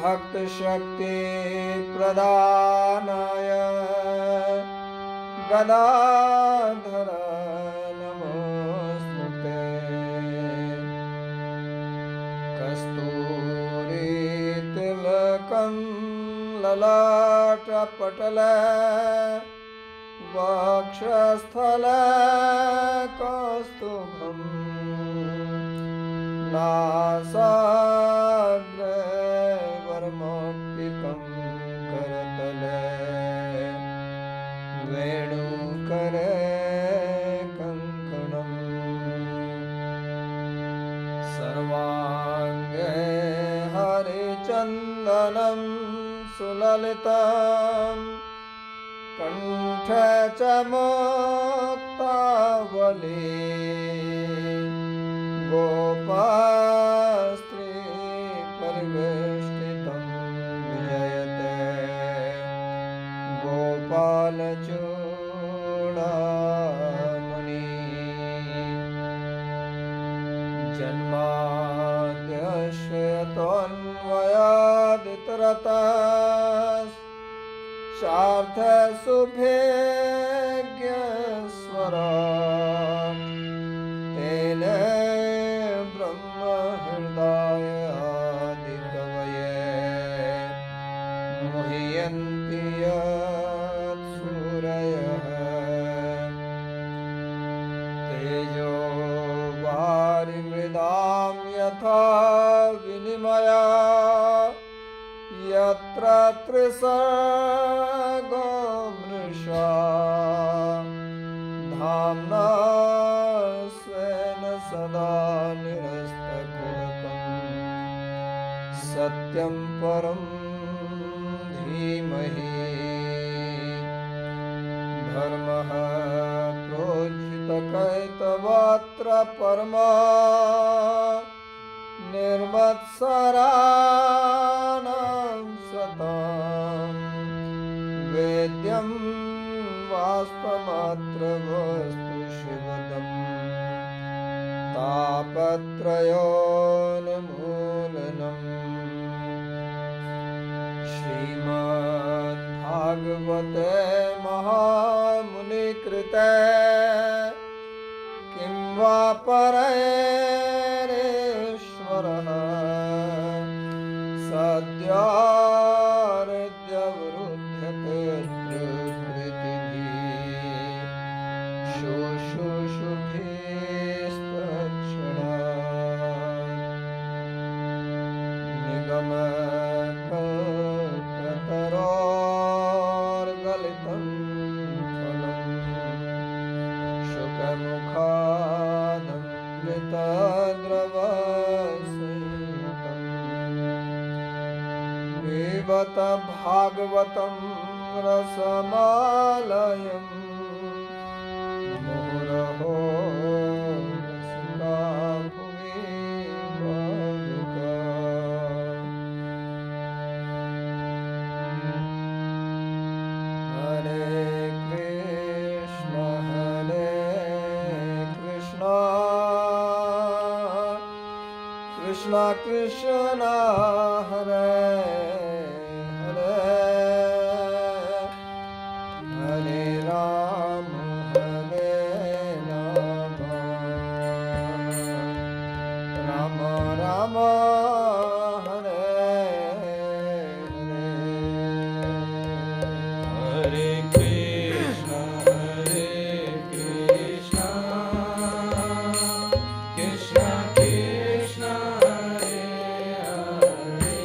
भक्त शक्ति प्रदानाय गदाधर नमोस्तुते। कस्तूरी तिलकं ललाटपटले वक्षस्थले कौस्तुभम् नासाग्रे वरमौक्तिकं करतले वेणुकरे कङ्कणम् सर्वाङ्गे हरिचन्दनं सुललितम् कंठे च मुक्तावली गोपास्त्री परिवेष्टितं विजयते गोपालचूडामणि। जन्माद्यस्य तोऽन्वयादितरतः चार्थ सुभेज्ञस्वरा तेने ब्रह्म हृदय आदिकवये मुह्यन्ति यत्सूरयः। तेजो वारिमृदां यथा विनिमया यत्र त्रिसर्गो मृषा धाम्ना स्वेन सदा निरस्तकुहकम् सत्यं परं धीमहि। धर्मः प्रोज्झितकैतवत्र परमा निर्मत्सराणां सतां वेद्यं वास्तवमात्रवस्तु शिवदम् तापत्रयोन्मूलनम्। श्रीमद्भागवते महामुनिकृते किं वा परैरेश्वरः सद्यार्यवरुध्यते त्रिकृतिभिः शुश्रूषुभिस्तत्क्षणात्। निगमकल्पतरोर्गलितं फलं शुकमुखादमृतद्रवसंयुतम् पिबत भागवतं रसमालयम् मुहुरहो रसिका भुवि बालका। हरे कृष्ण कृष्ण कृष्ण हरे हरे हरे राम राम राम हरे हरे। हरे कृष्ण कृष्ण कृष्ण हरे हरे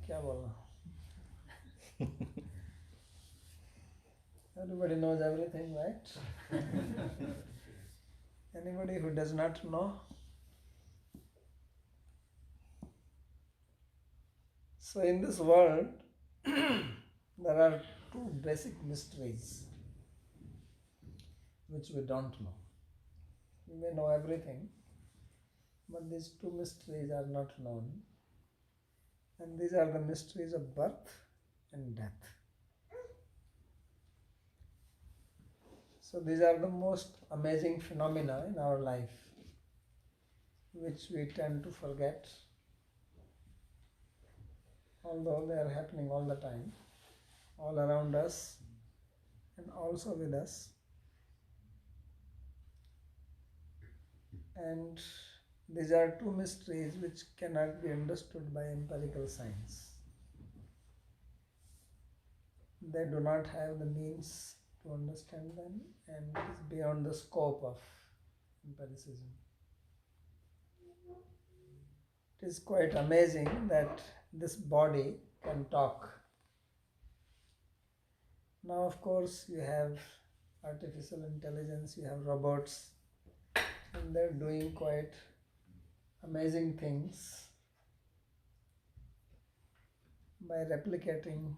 क्या बोलना? Everybody knows everything, right? Anybody who does not know? So in this world, there are two basic mysteries which we don't know. We may know everything, but these two mysteries are not known. And these are the mysteries of birth and death. So these are the most amazing phenomena in our life, which we tend to forget, although they are happening all the time, all around us and also with us. And these are two mysteries which cannot be understood by empirical science. They do not have the means to understand them, and it is beyond the scope of empiricism. It is quite amazing that this body can talk. Now, of course, you have artificial intelligence, you have robots, and they're doing quite amazing things by replicating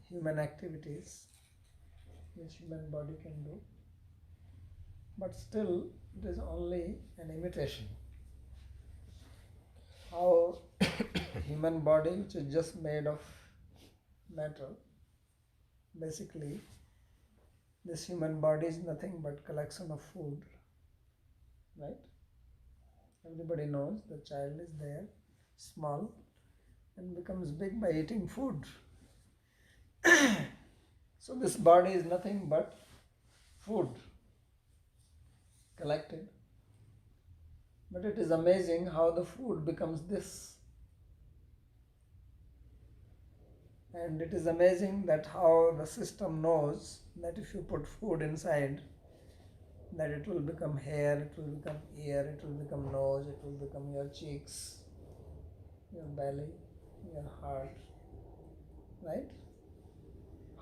human activities which human body can do. But still, it is only an imitation. How human body, which is just made of matter, basically this human body is nothing but collection of food, right? Everybody knows the child is there, small, and becomes big by eating food. So this body is nothing but food collected. But it is amazing how the food becomes this. And it is amazing that how the system knows that if you put food inside, that it will become hair, it will become ear, it will become nose, it will become your cheeks, your belly, your heart, right?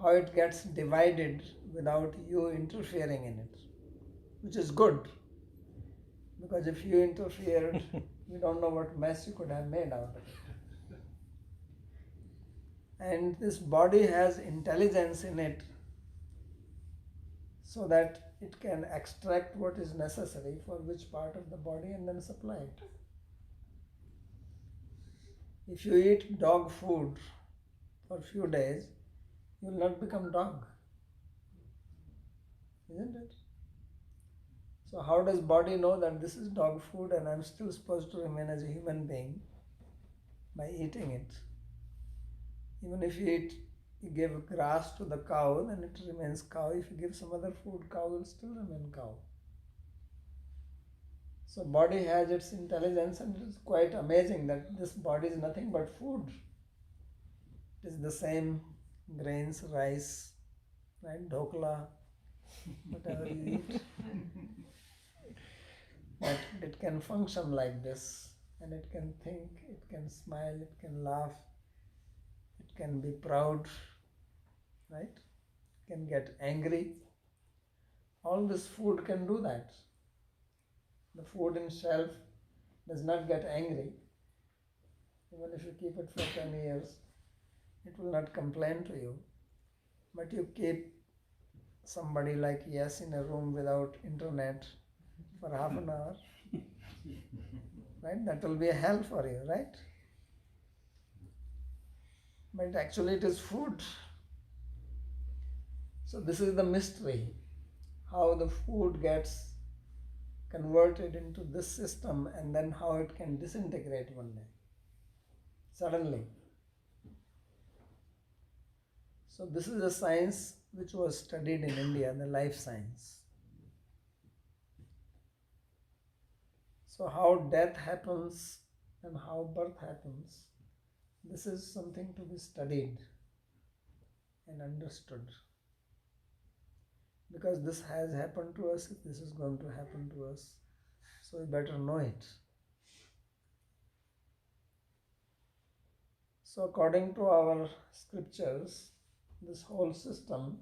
How it gets divided without you interfering in it, which is good. Because if you interfered, you don't know what mess you could have made out of it. And this body has intelligence in it so that it can extract what is necessary for which part of the body and then supply it. If you eat dog food for a few days, you will not become dog, isn't it? So how does body know that this is dog food and I'm still supposed to remain as a human being? By eating it. Even if you give grass to the cow, then it remains cow. If you give some other food, cow will still remain cow. So body has its intelligence, and it is quite amazing that this body is nothing but food. It is the same grains, rice, right, dhokla, whatever you eat. But it can function like this, and it can think, it can smile, it can laugh, it can be proud, right? It can get angry. All this food can do that. The food in shelf does not get angry. Even if you keep it for 10 years, it will not complain to you. But you keep somebody like yes in a room without internet for half an hour, right? That will be a hell for you, right? But actually it is food. So this is the mystery, how the food gets converted into this system and then how it can disintegrate one day, suddenly. So this is a science which was studied in India, the life science. So how death happens and how birth happens, this is something to be studied and understood. Because this has happened to us, this is going to happen to us. So we better know it. So according to our scriptures, this whole system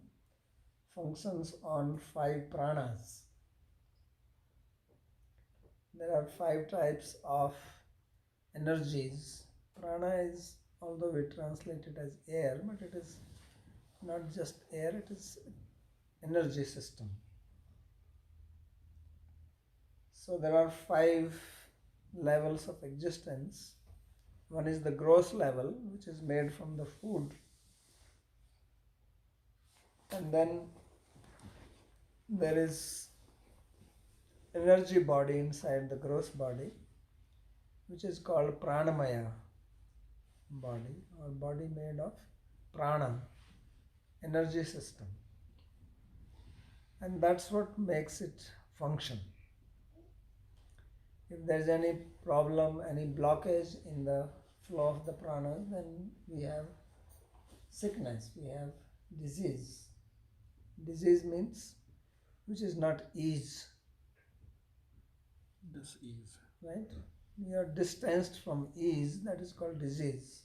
functions on 5 pranas. There are 5 types of energies. Prana is, although we translate it as air, but it is not just air, it is energy system. So there are 5 levels of existence. One is the gross level, which is made from the food. And then there is energy body inside the gross body, which is called pranamaya body, or body made of prana, energy system. And that's what makes it function. If there's any problem, any blockage in the flow of the prana, then we have sickness, we have disease. Disease means which is not ease. Disease. Right? We are distanced from ease, that is called disease.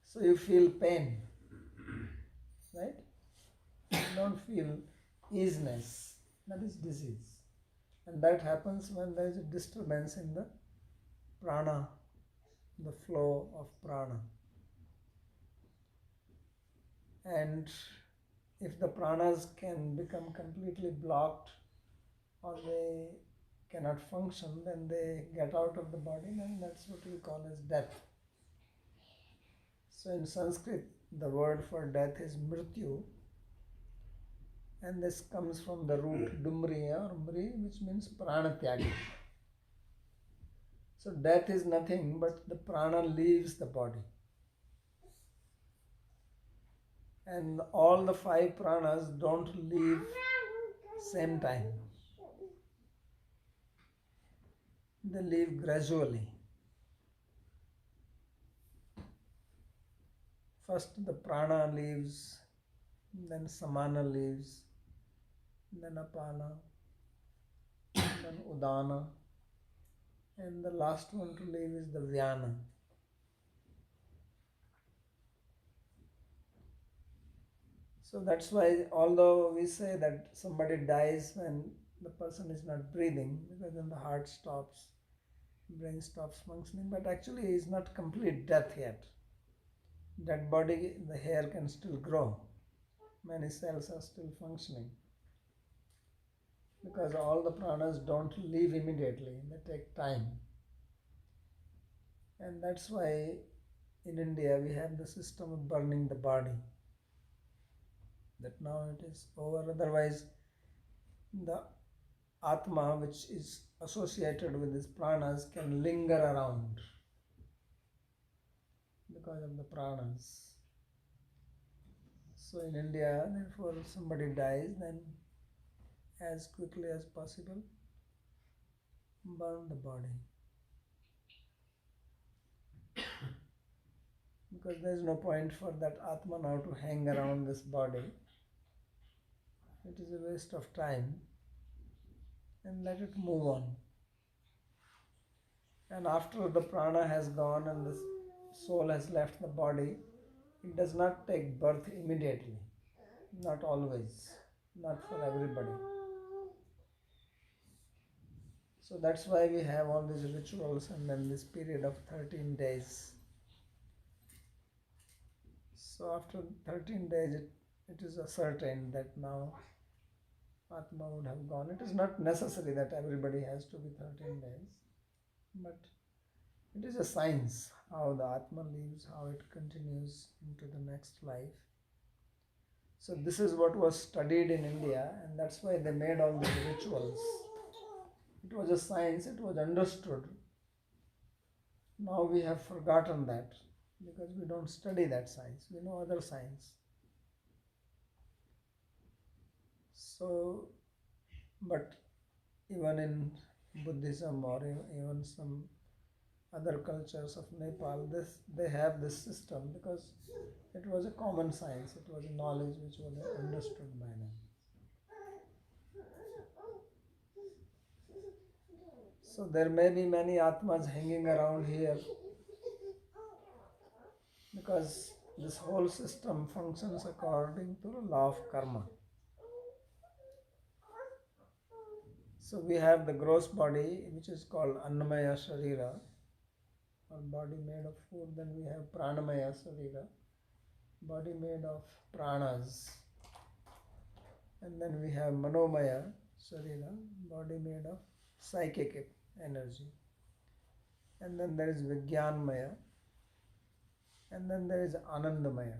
So you feel pain, right? You don't feel easiness, that is disease. And that happens when there is a disturbance in the prana, the flow of prana. And if the pranas can become completely blocked or they cannot function, then they get out of the body, and that's what we call as death. So in Sanskrit, the word for death is mrityu, and this comes from the root dumriya or mri, which means pranatyagi. So death is nothing but the prana leaves the body. And all the 5 pranas don't leave same time. They leave gradually. First the prana leaves, then samana leaves, then apana, then udana, and the last one to leave is the vyana. So that's why, although we say that somebody dies when the person is not breathing, because then the heart stops, brain stops functioning, but actually it's not complete death yet. Dead body, the hair can still grow. Many cells are still functioning. Because all the pranas don't leave immediately, they take time. And that's why in India we have the system of burning the body. That now it is over, otherwise the Atma, which is associated with these pranas, can linger around because of the pranas. So in India, therefore, if somebody dies, then as quickly as possible, burn the body. Because there is no point for that Atma now to hang around this body. It is a waste of time, and let it move on. And after the prana has gone and the soul has left the body, it does not take birth immediately. Not always, not for everybody. So that's why we have all these rituals and then this period of 13 days. So after 13 days, it is ascertained that now Atma would have gone. It is not necessary that everybody has to be 13 days, but it is a science how the Atma leaves, how it continues into the next life. So this is what was studied in India, and that's why they made all these rituals. It was a science, it was understood. Now we have forgotten that because we don't study that science, we know other science. So, but even in Buddhism or even some other cultures of Nepal, they have this system because it was a common science, it was a knowledge which was understood by them. So there may be many Atmas hanging around here, because this whole system functions according to the law of karma. So we have the gross body, which is called Annamaya Sharira, or body made of food. Then we have Pranamaya Sharira, body made of pranas. And then we have Manomaya Sharira, body made of psychic energy. And then there is Vijnanmaya, and then there is Anandamaya.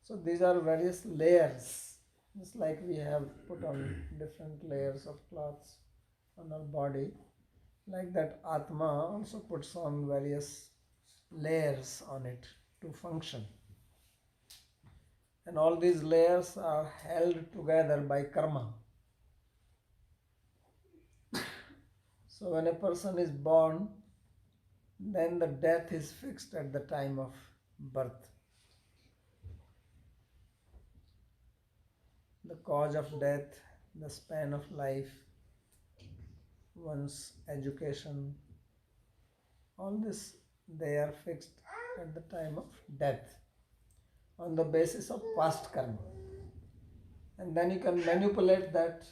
So these are various layers, just like we have put on different layers of cloths on our body. Like that, Atma also puts on various layers on it to function. And all these layers are held together by karma. So when a person is born, then the death is fixed at the time of birth. The cause of death, the span of life, one's education, all this, they are fixed at the time of death on the basis of past karma. And then you can manipulate that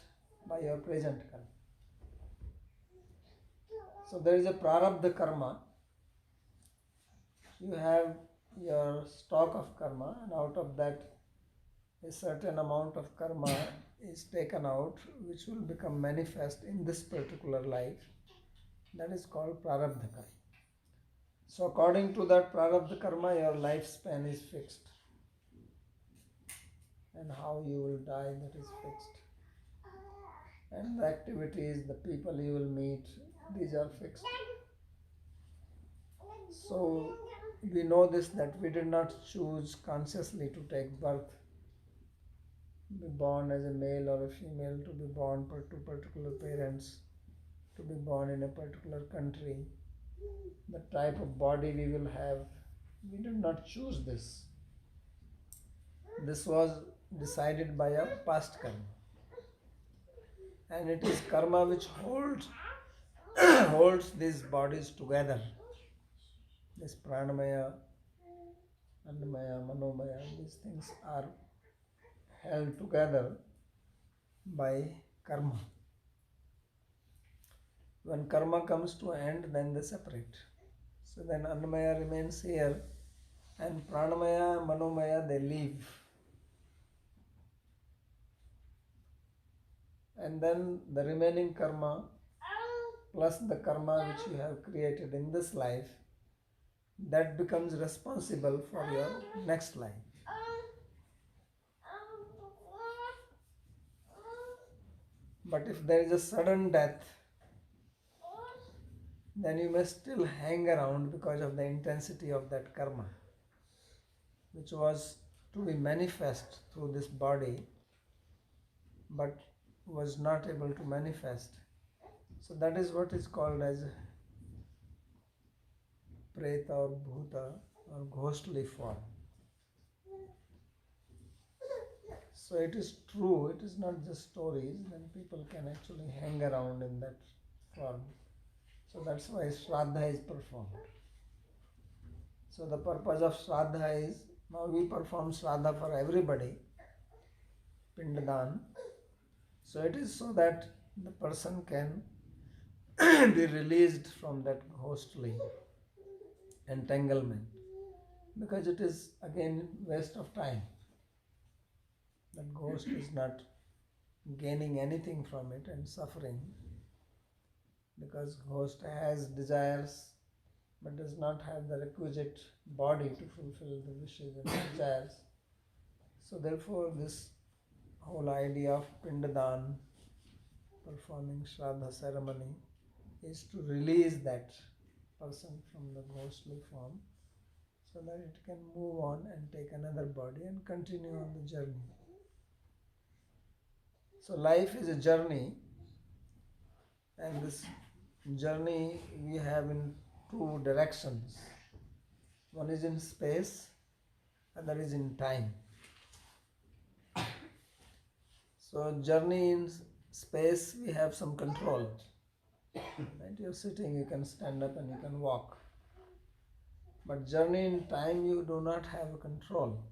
by your present karma. So there is a prarabdha karma. You have your stock of karma, and out of that a certain amount of karma is taken out, which will become manifest in this particular life. That is called prarabdha karma. So according to that prarabdha karma, your lifespan is fixed, and how you will die, that is fixed, and the activities, the people you will meet, these are fixed. So we know this, that we did not choose consciously to take birth, be born as a male or a female, to be born to particular parents, to be born in a particular country, the type of body we will have. We did not choose this. This was decided by our past karma. And it is karma which holds these bodies together. This pranamaya, annamaya, manomaya, these things are held together by karma. When karma comes to an end, then they separate. So then annamaya remains here, and pranamaya, manomaya, they leave. And then the remaining karma plus the karma which you have created in this life, that becomes responsible for your next life. But if there is a sudden death, then you may still hang around because of the intensity of that karma, which was to be manifest through this body, but was not able to manifest. So that is what is called as preta or bhuta or ghostly form. So it is true, it is not just stories, then people can actually hang around in that form. So that's why Shraddha is performed. So the purpose of Shraddha is, now we perform Shraddha for everybody, Pindadan. So it is so that the person can be released from that ghostly entanglement, because it is again waste of time. That ghost is not gaining anything from it and suffering, because ghost has desires but does not have the requisite body to fulfill the wishes and desires. So therefore this whole idea of Pindadan, performing Shraddha ceremony, is to release that person from the ghostly form, so that it can move on and take another body and continue on the journey. So life is a journey, and this journey we have in two directions. One is in space, other is in time. So journey in space, we have some control. Right? You're sitting, you can stand up and you can walk. But journey in time, you do not have control.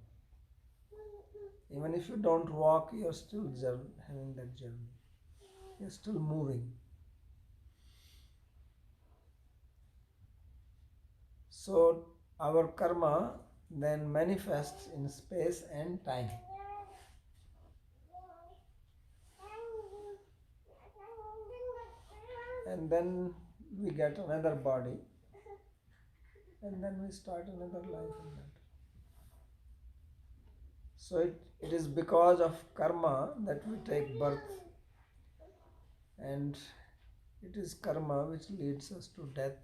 Even if you don't walk, you're still having that journey. You're still moving. So our karma then manifests in space and time. And then we get another body, and then we start another life in that. So it is because of karma that we take birth, and it is karma which leads us to death.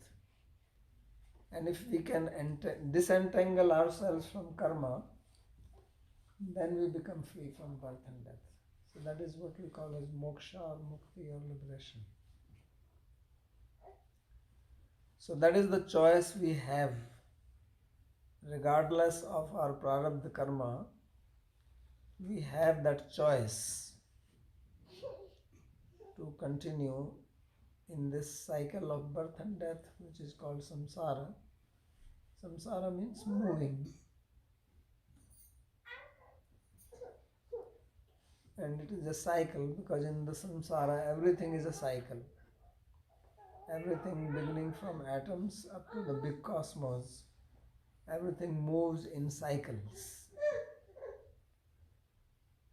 And if we can disentangle ourselves from karma, then we become free from birth and death. So that is what we call as moksha or mukti or liberation. So that is the choice we have. Regardless of our prarabdha karma, we have that choice to continue in this cycle of birth and death, which is called samsara. Samsara means moving. And it is a cycle because in the samsara everything is a cycle. Everything beginning from atoms up to the big cosmos, everything moves in cycles.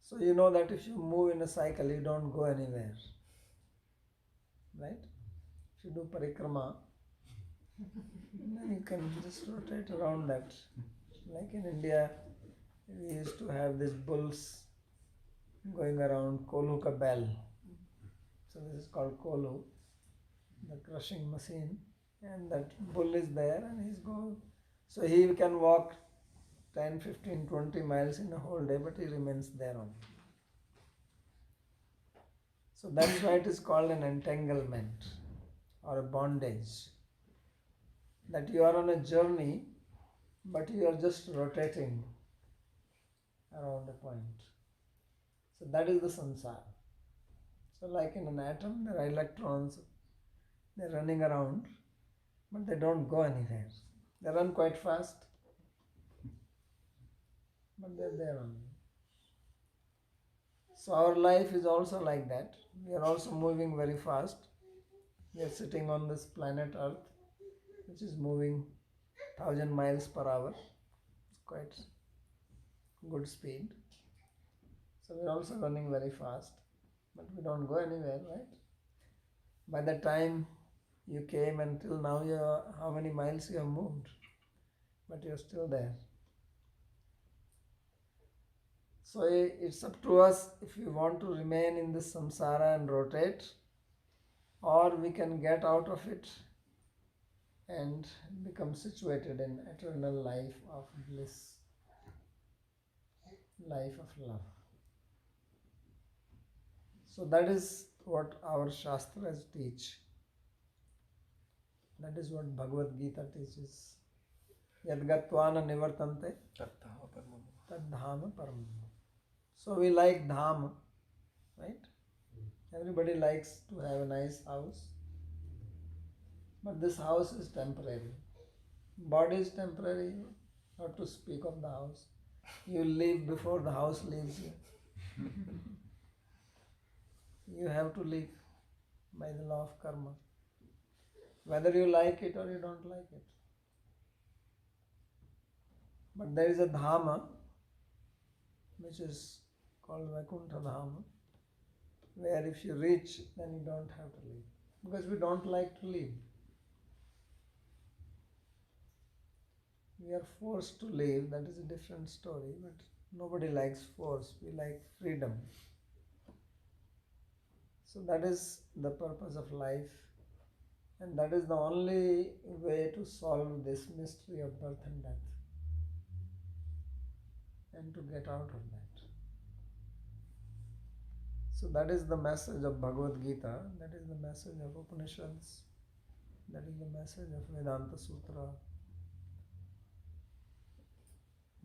So you know that if you move in a cycle, you don't go anywhere. Right? If you do parikrama, then you can just rotate around that. Like in India, we used to have these bulls going around Kolu ka bell. So this is called Kolu, the crushing machine. And that bull is there and he's going. So he can walk 10, 15, 20 miles in a whole day, but he remains there only. So that's why it is called an entanglement or a bondage. That you are on a journey, but you are just rotating around a point. So that is the samsara. So like in an atom, there are electrons, they're running around, but they don't go anywhere. They run quite fast, but they're there only. So our life is also like that. We are also moving very fast. We are sitting on this planet Earth, which is moving 1000 miles per hour. It's quite good speed. So we're also running very fast, but we don't go anywhere, right? By the time you came until now, how many miles you have moved? But you're still there. So it's up to us if we want to remain in this samsara and rotate, or we can get out of it and become situated in eternal life of bliss, life of love. So that is what our Shastras teach. That is what Bhagavad Gita teaches. Yadgatvana nivartante tadhama param. So we like dham, right? Everybody likes to have a nice house. But this house is temporary. Body is temporary, not to speak of the house. You leave before the house leaves you. You have to leave by the law of karma. Whether you like it or you don't like it. But there is a dhama, which is called Vaikuntha Dhama, where if you reach, then you don't have to leave. Because we don't like to leave. We are forced to leave, that is a different story, but nobody likes force, we like freedom. So that is the purpose of life, and that is the only way to solve this mystery of birth and death, and to get out of that. So that is the message of Bhagavad Gita, that is the message of Upanishads, that is the message of Vedanta Sutra,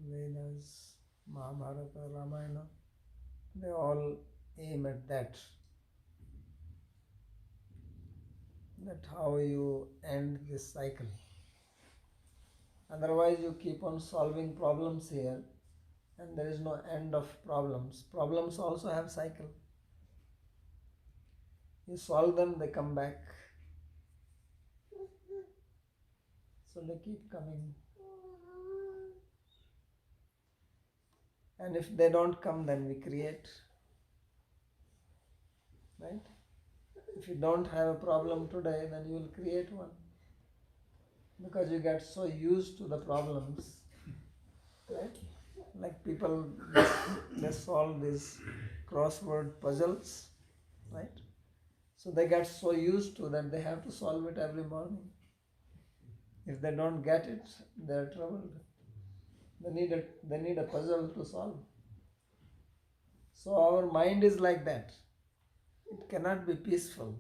Vedas, Mahabharata, Ramayana. They all aim at that. That how you end this cycle. Otherwise, you keep on solving problems here and there is no end of problems. Problems also have cycle. You solve them, they come back. So they keep coming. And if they don't come, then we create. Right? If you don't have a problem today, then you will create one. Because you get so used to the problems. Right? Like people, they solve these crossword puzzles. Right? So they get so used to that they have to solve it every morning. If they don't get it, they are troubled. They need a puzzle to solve. So our mind is like that. It cannot be peaceful.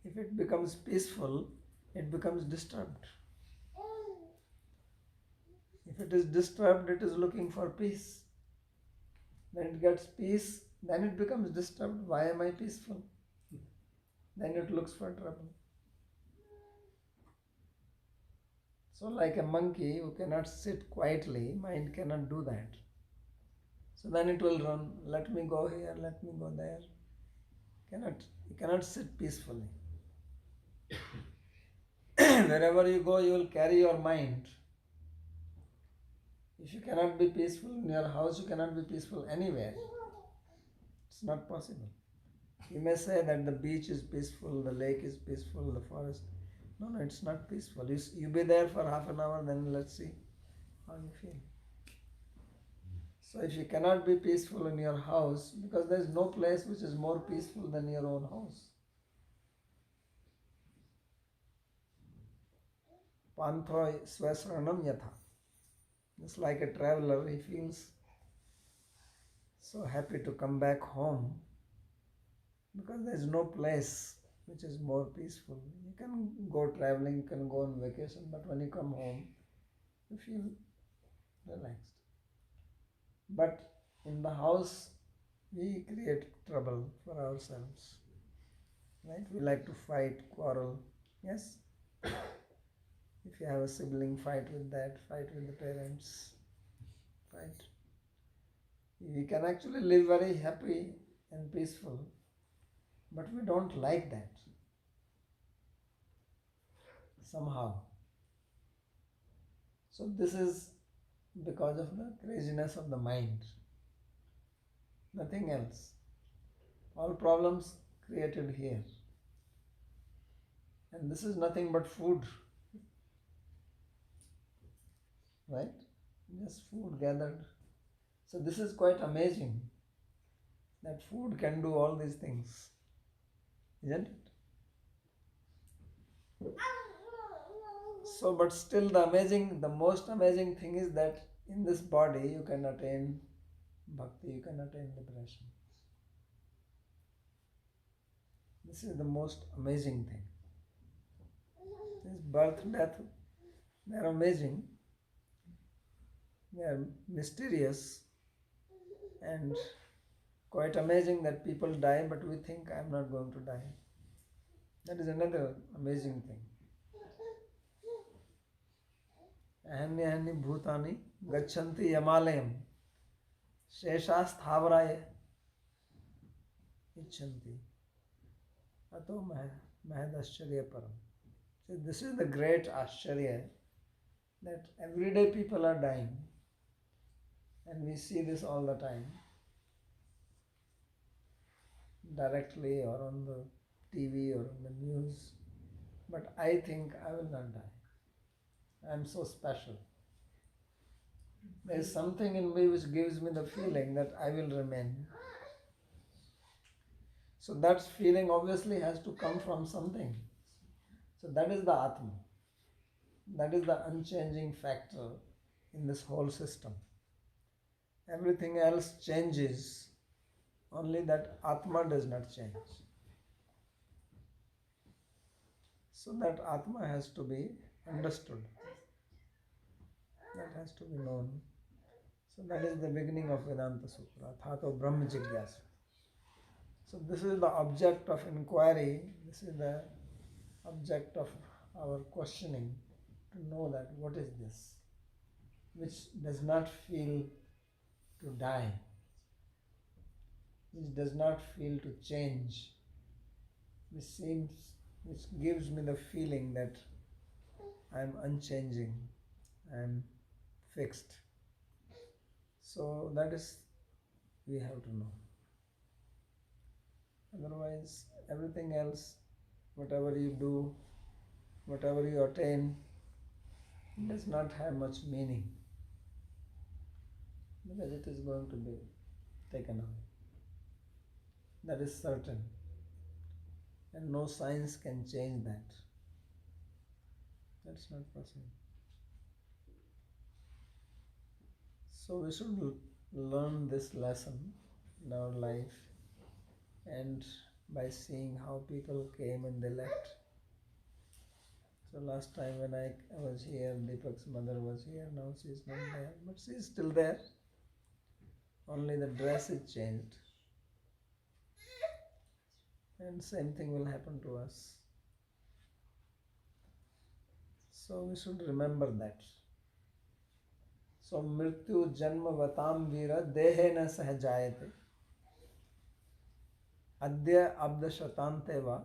If it becomes peaceful, it becomes disturbed. If it is disturbed, it is looking for peace. When it gets peace, then it becomes disturbed. Why am I peaceful? Then it looks for trouble. So like a monkey who cannot sit quietly, mind cannot do that. So then it will run, let me go here, let me go there. You cannot sit peacefully. Wherever you go, you will carry your mind. If you cannot be peaceful in your house, you cannot be peaceful anywhere. It's not possible. You may say that the beach is peaceful, the lake is peaceful, the forest. No, it's not peaceful. You be there for half an hour, then let's see how you feel. So if you cannot be peaceful in your house, because there is no place which is more peaceful than your own house. Pantho swasranam yatha. Just like a traveler, he feels so happy to come back home because there is no place which is more peaceful. You can go traveling, you can go on vacation, but when you come home, you feel relaxed. But in the house, we create trouble for ourselves. Right? We like to fight, quarrel. Yes? If you have a sibling, fight with that, fight with the parents. Right? We can actually live very happy and peaceful, but we don't like that. Somehow. So this is because of the craziness of the mind. Nothing else. All problems created here. And this is nothing but food. Right? Just food gathered. So this is quite amazing that food can do all these things. Isn't it? So, but still the most amazing thing is that in this body you can attain bhakti, you can attain liberation. This is the most amazing thing. This birth, death, they are amazing. They are mysterious and quite amazing that people die, but we think I am not going to die. That is another amazing thing. Ahanyahani bhutani gachanti yamalayam sheshasthavaraya ichanti ato mahadascharya param. So this is the great ashcharya that everyday people are dying and we see this all the time, directly or on the TV or on the news, but I think I will not die. I am so special. There is something in me which gives me the feeling that I will remain. So that feeling obviously has to come from something. So that is the Atma. That is the unchanging factor in this whole system. Everything else changes, only that Atma does not change. So that Atma has to be understood. That has to be known. So that is the beginning of Vedanta Sutra, Thato Brahma Jigyasa. So this is the object of inquiry, this is the object of our questioning. to know that what is this, which does not feel to die, which does not feel to change, which gives me the feeling that I am unchanging, I am fixed. So that is, we have to know. Otherwise, everything else, whatever you do, whatever you attain, does not have much meaning, because it is going to be taken away. That is certain. And no science can change that. That's not possible. So we should learn this lesson in our life, and by seeing how people came and they left. So last time when I was here, Deepak's mother was here, now she is not there, but she is still there. Only the dress is changed. And same thing will happen to us. So we should remember that. So mrityu janma vatam vira dehena sahajayate adya abda shatante va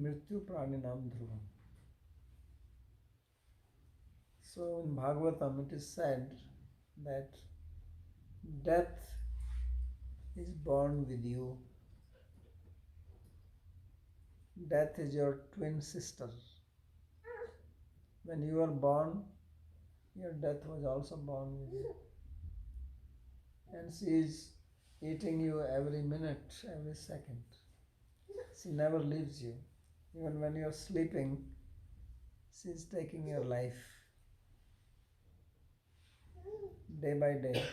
mrityu praninam dhruvam. So in Bhagavatam it is said that death is born with you. Death is your twin sister. When you were born, your death was also born with you. And she is eating you every minute, every second. She never leaves you. Even when you are sleeping, she is taking your life. Day by day,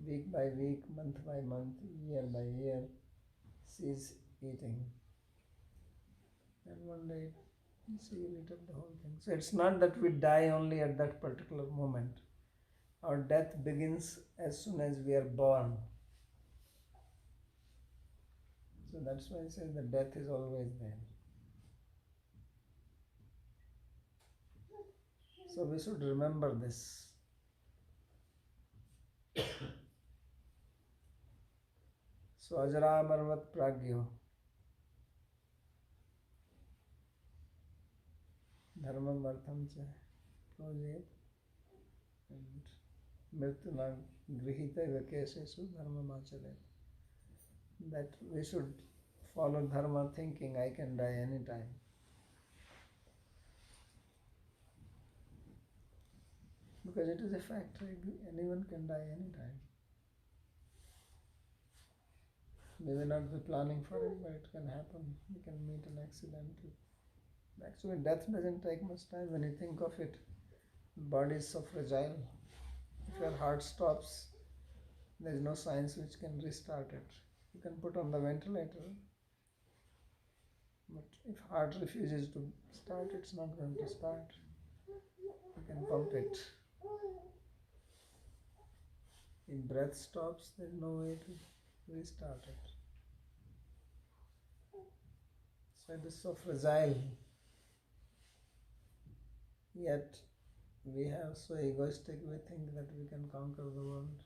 week by week, month by month, year by year, she is eating. And one day she will eat up the whole thing. So it's not that we die only at that particular moment. Our death begins as soon as we are born. So that's why I say the death is always there. So we should remember this. So Ajara Marvat Pragyo Dharmam Artham Cha Project and Mrityuna Grihita Vakesesu Dharmam Achare. That we should follow Dharma thinking I can die anytime. Because it is a fact, anyone can die anytime. We may not be planning for it, but it can happen. You can meet an accident. Actually, death doesn't take much time when you think of it. The body is so fragile. If your heart stops, there is no science which can restart it. You can put on the ventilator, but if heart refuses to start, it's not going to start. You can pump it. If breath stops, there is no way to restart it. So it is so fragile. Yet we have so egoistic, we think that we can conquer the world.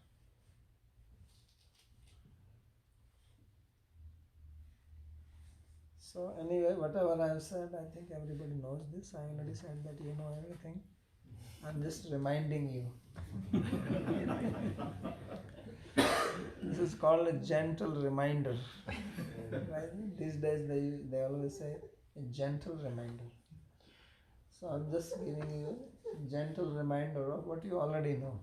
So anyway, whatever I have said, I think everybody knows this. I already said that you know everything. I'm just reminding you. This is called a gentle reminder. Right? These days they always say a gentle reminder. So I'm just giving you a gentle reminder of what you already know.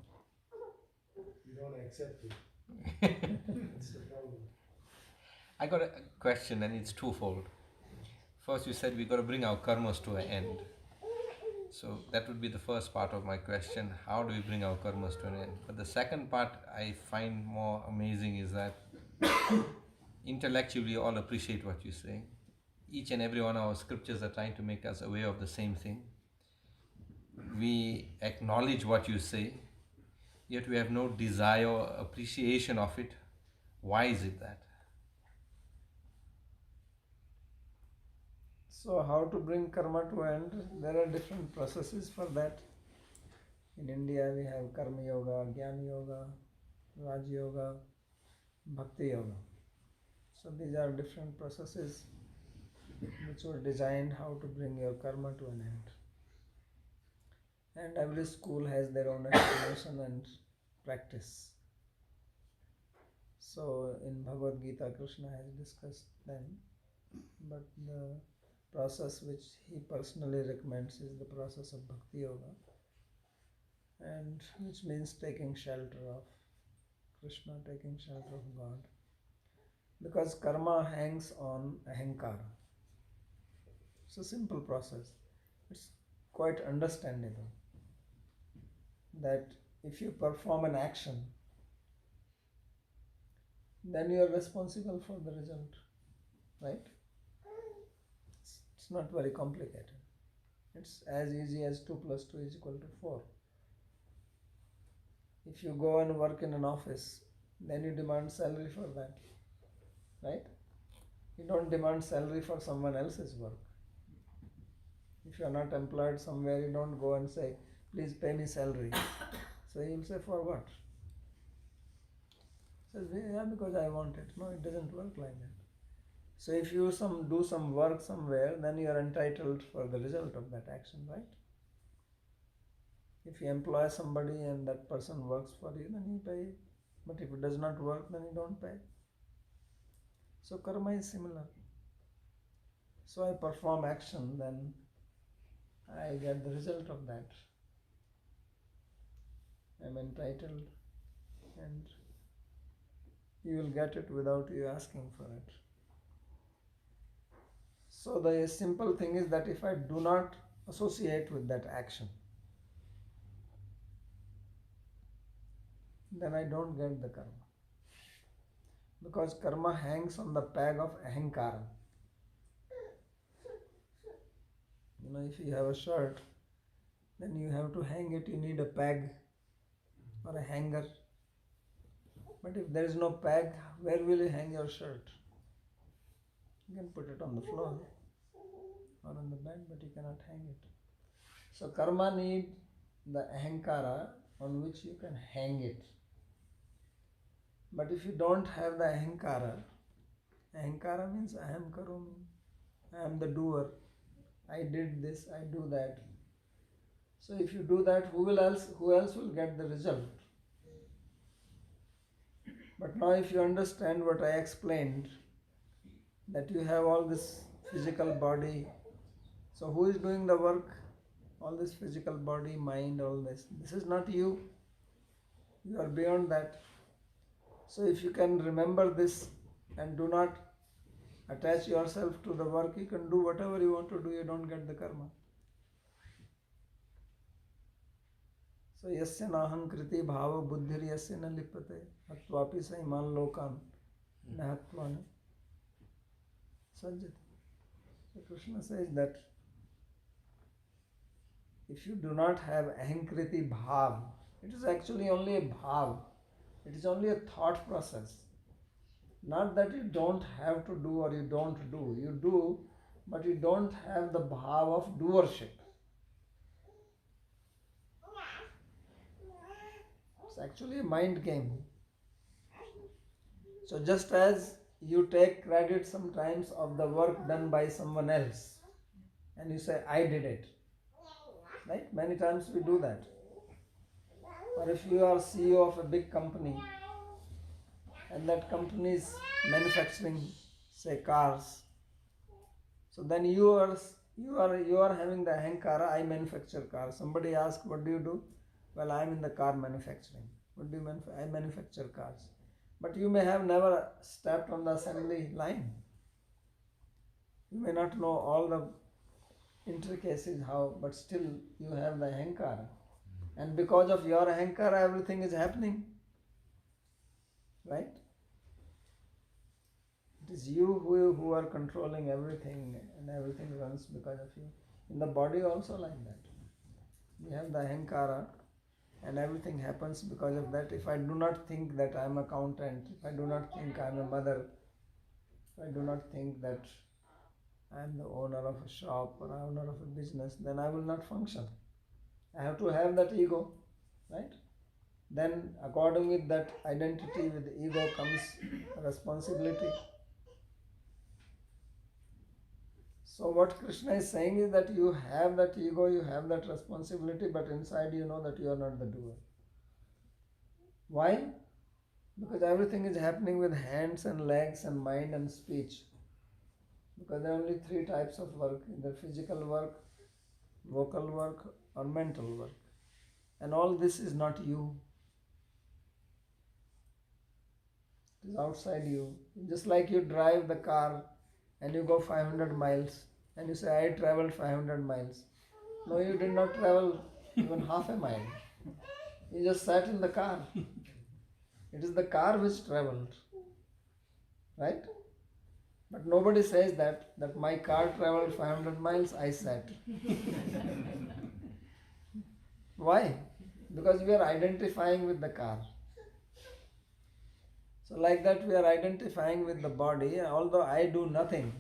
You don't accept it. That's the problem. I got a question, and it's twofold. First, you said we got to bring our karmas to an end. So that would be the first part of my question. How do we bring our karmas to an end? But the second part I find more amazing is that intellectually all appreciate what you say. Each and every one of our scriptures are trying to make us aware of the same thing. We acknowledge what you say, yet we have no desire or appreciation of it. Why is it that? So how to bring karma to end? There are different processes for that. In India we have Karma Yoga, Jnana Yoga, Raj Yoga, Bhakti Yoga. So these are different processes which were designed how to bring your karma to an end. And every school has their own explanation and practice. So in Bhagavad Gita, Krishna has discussed them, but the process which he personally recommends is the process of Bhakti Yoga, and which means taking shelter of Krishna, taking shelter of God. Because karma hangs on ahankara. It's a simple process. It's quite understandable that if you perform an action, then you are responsible for the result, right? It's not very complicated. It's as easy as 2 plus 2 is equal to 4. If you go and work in an office, then you demand salary for that, right? You don't demand salary for someone else's work. If you are not employed somewhere, you don't go and say, please pay me salary. So he will say, for what? Says, yeah, because I want it. No, it doesn't work like that. So if you do some work somewhere, then you are entitled for the result of that action, right? If you employ somebody and that person works for you, then you pay. But if it does not work, then you don't pay. So karma is similar. So I perform action, then I get the result of that. I'm entitled, and you will get it without you asking for it. So the simple thing is that if I do not associate with that action, then I don't get the karma. Because karma hangs on the peg of ahankara. If you have a shirt, then you have to hang it, you need a peg or a hanger. But if there is no peg, where will you hang your shirt? You can put it on the floor or on the bed, but you cannot hang it. So karma needs the ahankara on which you can hang it. But if you don't have the ahankara means I am karumi, I am the doer, I did this, I do that. So if you do that, who else will get the result? But now if you understand what I explained, that you have all this physical body, so who is doing the work? All this physical body, mind, all this. This is not you. You are beyond that. So if you can remember this and do not attach yourself to the work, you can do whatever you want to do, you don't get the karma. So yasya naham kriti bhava buddhir yasya na lipate atvapi saiman lokan nahatvani sajjati. So Krishna says that if you do not have ahankriti bhav, it is actually only a bhav. It is only a thought process. Not that you don't have to do or you don't do. You do, but you don't have the bhav of doership. It's actually a mind game. So just as you take credit sometimes of the work done by someone else and you say, I did it. Right? Many times we do that. Or if you are CEO of a big company and that company is manufacturing, say, cars, so then you are having the ahankara, I manufacture cars. Somebody asks, what do you do? Well, I am in the car manufacturing. What do you manufacture? I manufacture cars. But you may have never stepped on the assembly line. You may not know all the intricacies how, but still you have the ahankara. And because of your ahankara, everything is happening. Right? It is you who are controlling everything, and everything runs because of you. In the body also like that. We have the ahankara and everything happens because of that. If I do not think that I am an accountant, if I do not think I am a mother, if I do not think that I am the owner of a shop or owner of a business, then I will not function. I have to have that ego, right? Then according with that identity with ego comes responsibility. So what Krishna is saying is that you have that ego, you have that responsibility, but inside you know that you are not the doer. Why? Because everything is happening with hands and legs and mind and speech. Because there are only three types of work, either physical work, vocal work or mental work. And all this is not you. It is outside you. Just like you drive the car and you go 500 miles and you say, I traveled 500 miles. No, you did not travel even half a mile. You just sat in the car. It is the car which traveled. Right? But nobody says that my car traveled 500 miles, I sat. Why? Because we are identifying with the car. So like that we are identifying with the body, although I do nothing.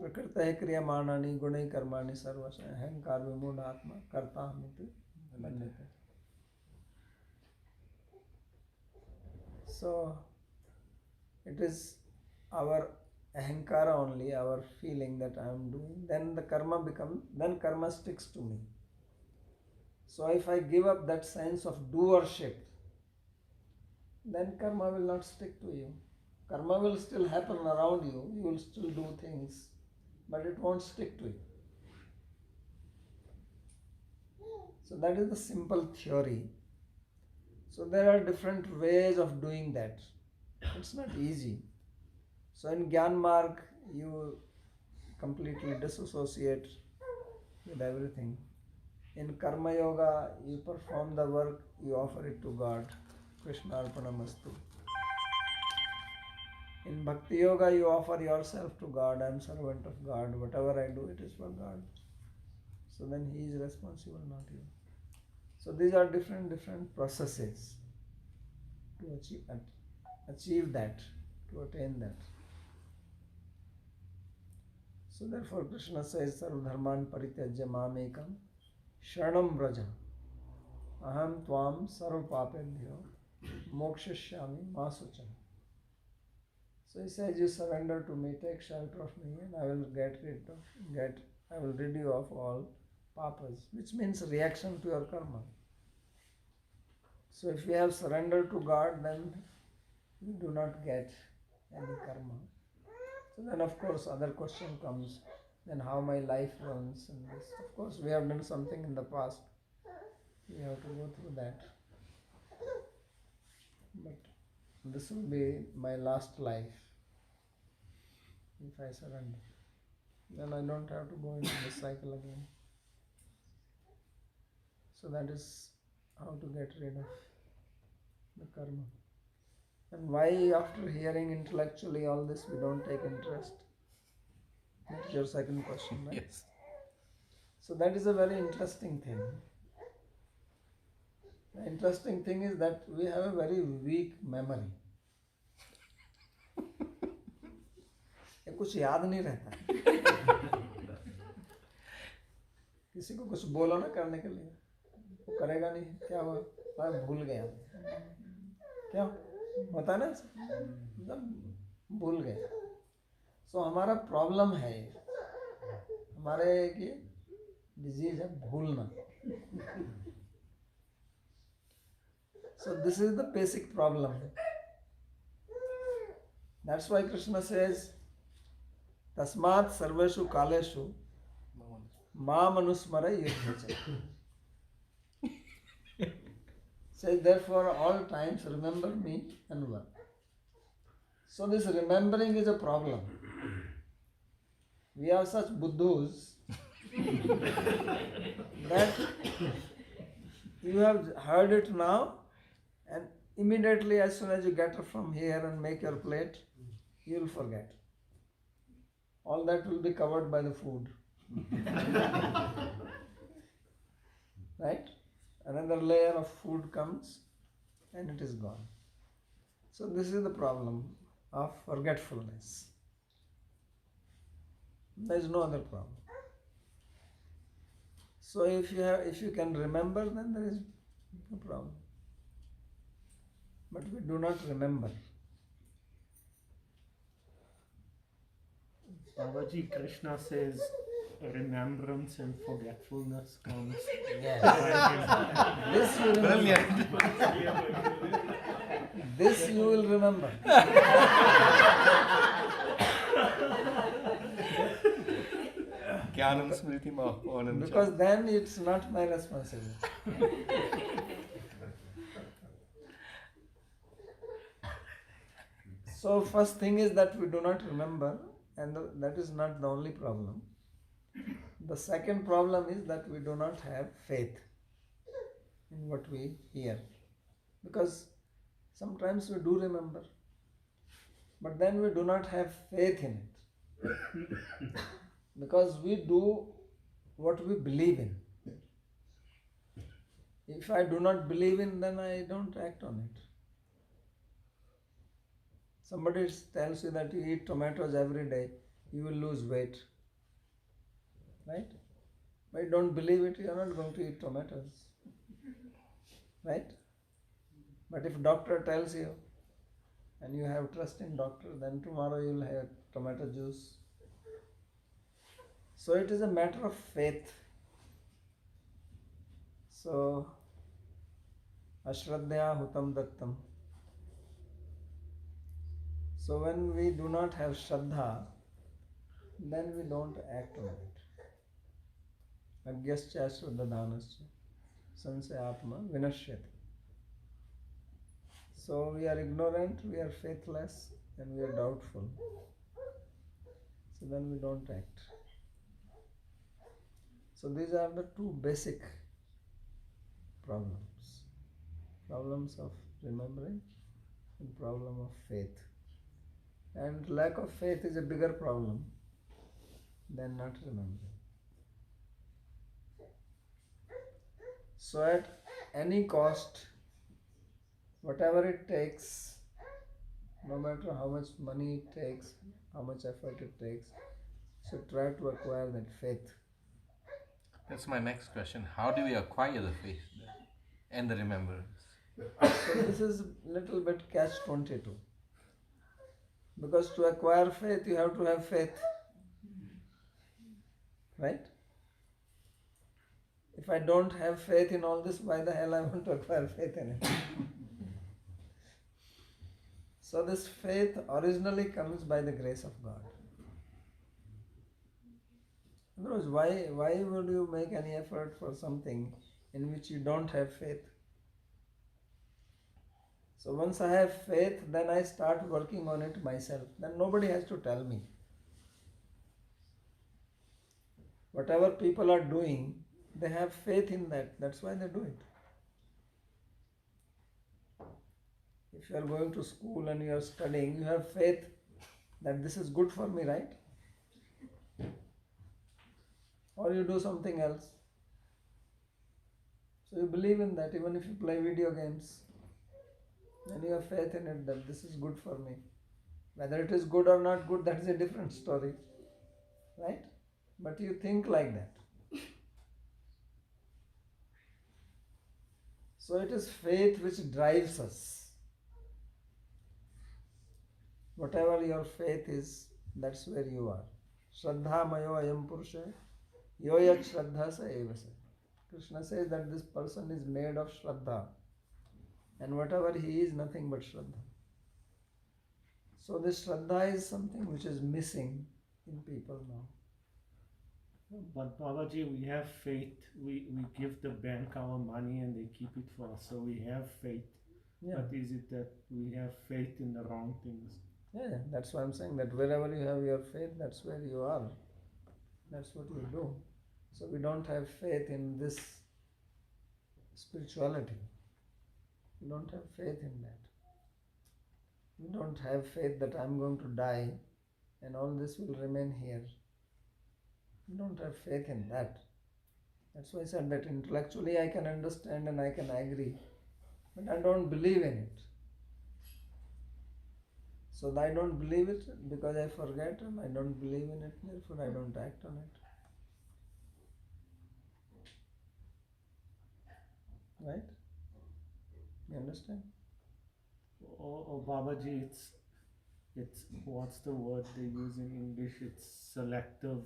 Prakritahe kriyamanani gunai karmani sarvasya ahankar vimudhatma kartamiti manyate. So it is our ahankara only, our feeling that I am doing, then the then karma sticks to me. So if I give up that sense of doership, then karma will not stick to you. Karma will still happen around you, you will still do things, but it won't stick to you. So that is the simple theory. So there are different ways of doing that. It's not easy. So in Gyan Marg, you completely disassociate with everything. In Karma Yoga, you perform the work, you offer it to God. Krishna Arpanamastu. In Bhakti Yoga, you offer yourself to God. I am servant of God. Whatever I do, it is for God. So then He is responsible, not you. So these are different processes to achieve that, to attain that. So therefore Krishna says, Sarva dharman parityajya mamekam sharanam vraja aham tvam sarva papebhyo mokshashyami ma sucham. So he says, you surrender to me, take shelter of me, and I will I will rid you of all papas, which means reaction to your karma. So if we have surrendered to God, then we do not get any karma. So then of course other question comes, then how my life runs and this. Of course we have done something in the past. We have to go through that. But this will be my last life if I surrender. Then I don't have to go into this cycle again. So that is how to get rid of the karma. And why after hearing intellectually all this we don't take interest? That's your second question, right? Yes. So that is a very interesting thing. The interesting thing is that we have a very weak memory. ये कुछ याद नहीं रहता. किसी को कुछ बोलो ना करने के लिए, वो करेगा नहीं. क्या हुआ? मैं भूल गया. क्या होता ना? मतलब भूल गया. सो हमारा प्रॉब्लम है, हमारे की डिजीज है भूलना. So this is the basic problem. That's why Krishna says, Tasmat sarveshu kaleshu ma manusmara yudhacha. Says therefore all times remember me and work. So this remembering is a problem. We are such buddhus that you have heard it now, and immediately as soon as you get up from here and make your plate, you will forget. All that will be covered by the food. Right? Another layer of food comes and it is gone. So this is the problem of forgetfulness. There is no other problem. So if you can remember, then there is no problem. But we do not remember. Babaji, Krishna says remembrance and forgetfulness comes. Yes. This you remember. Brilliant. This you will remember. Jnanam smriti mahvanam. Because then it's not my responsibility. So first thing is that we do not remember, and that is not the only problem. The second problem is that we do not have faith in what we hear. Because sometimes we do remember, but then we do not have faith in it. Because we do what we believe in. If I do not believe in, then I don't act on it. Somebody tells you that you eat tomatoes every day, you will lose weight. Right? But you don't believe it, you are not going to eat tomatoes. Right? But if doctor tells you, and you have trust in doctor, then tomorrow you will have tomato juice. So it is a matter of faith. So, ashraddhya hutam dattam. So when we do not have shraddha, then we don't act on it. Agyascha shraddhadanascha sansayatma vinashyati. So we are ignorant, we are faithless, and we are doubtful. So then we don't act. So these are the two basic problems. Problems of remembering and problem of faith. And lack of faith is a bigger problem than not remembering. So at any cost, whatever it takes, no matter how much money it takes, how much effort it takes, so try to acquire that faith. That's my next question. How do we acquire the faith and the remembrance? So this is a little bit catch-22. Because to acquire faith, you have to have faith. Right? If I don't have faith in all this, why the hell I want to acquire faith in it? So this faith originally comes by the grace of God. Otherwise, why would you make any effort for something in which you don't have faith? So once I have faith, then I start working on it myself. Then nobody has to tell me. Whatever people are doing, they have faith in that. That's why they do it. If you are going to school and you are studying, you have faith that this is good for me, right? Or you do something else. So you believe in that even if you play video games. Then you have faith in it that this is good for me. Whether it is good or not good, that is a different story. Right? But you think like that. So it is faith which drives us. Whatever your faith is, that's where you are. Shraddha mayo ayam purusha yoyat shraddha sa eva sa. Krishna says that this person is made of shraddha. And whatever he is, nothing but shraddha. So this shraddha is something which is missing in people now. But Babaji, we have faith. We give the bank our money and they keep it for us. So we have faith. Yeah. But is it that we have faith in the wrong things? Yeah, that's why I'm saying that wherever you have your faith, that's where you are. That's what you do. So we don't have faith in this spirituality. We don't have faith in that. We don't have faith that I'm going to die and all this will remain here. We don't have faith in that. That's why I said that intellectually I can understand and I can agree, but I don't believe in it. So I don't believe it because I forget and I don't believe in it, therefore I don't act on it. Right? You understand? Oh, Babaji, it's what's the word they use in English? It's selective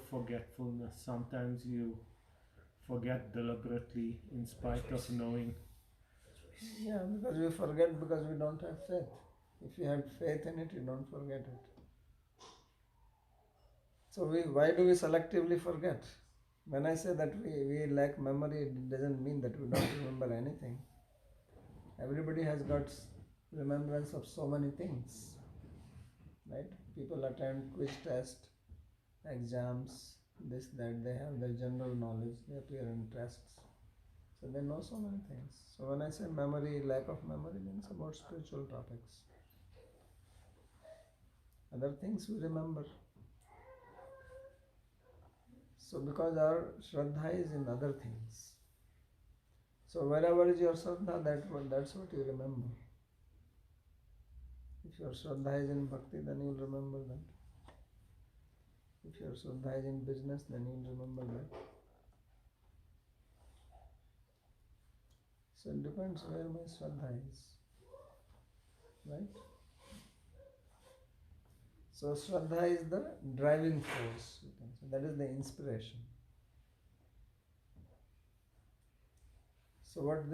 forgetfulness. Sometimes you forget deliberately in spite of knowing. Yeah, because we forget because we don't have faith. If you had faith in it, you don't forget it. So why do we selectively forget? When I say that we lack memory, it doesn't mean that we don't remember anything. Everybody has got remembrance of so many things, right? People attend quiz test, exams, this, that, they have their general knowledge, they appear in tests. So they know so many things. So when I say memory, lack of memory means about spiritual topics. Other things we remember. So because our Shraddha is in other things. So wherever is your Shraddha, that's what you remember. If your Shraddha is in Bhakti, then you will remember that. If your Shraddha is in business, then you will remember that. So it depends where my Shraddha is. Right? So Shraddha is the driving force, you can say. That is the inspiration. So what